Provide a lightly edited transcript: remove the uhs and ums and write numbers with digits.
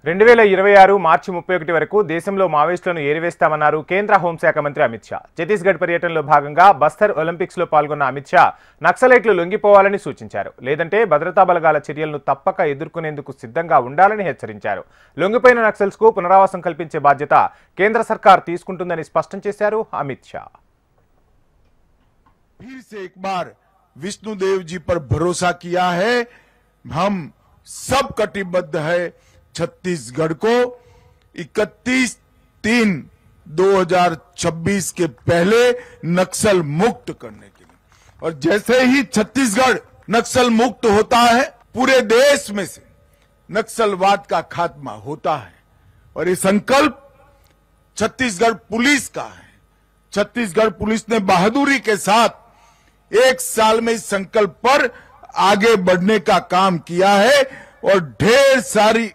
2026 మార్చి 31 వరకు దేశంలో మావోయిస్టులను ఏరివేస్తామన్నారు కేంద్ర హోంశాఖ మంత్రి అమిత్ షా. ఛత్తీస్గఢ్ పర్యటనలో భాగంగా బస్తర్ ఒలింపిక్స్ లో పాల్గొన్న అమిత్ షా నక్సలైట్లు లొంగిపోవాలని సూచించారు. లేదంటే భద్రతా బలగాల చర్యలను తప్పక ఎదుర్కొనేందుకు సిద్ధంగా ఉండాలని హెచ్చరించారు. లొంగిపోయిన నక్సల్స్ కు పునరావాసం కల్పించే బాధ్యత కేంద్ర సర్కార్ తీసుకుంటుందని స్పష్టం చేశారు అమిత్ షా. फिर से एक बार विष्णुदेव जी पर भरोसा किया है। हम सब कटिबद्ध है छत्तीसगढ़ को 31/3/2026 के पहले नक्सल मुक्त करने के लिए। और जैसे ही छत्तीसगढ़ नक्सल मुक्त होता है पूरे देश में से नक्सलवाद का खात्मा होता है। और ये संकल्प छत्तीसगढ़ पुलिस का है। छत्तीसगढ़ पुलिस ने बहादुरी के साथ 1 साल में इस संकल्प पर आगे बढ़ने का काम किया है और ढेर सारी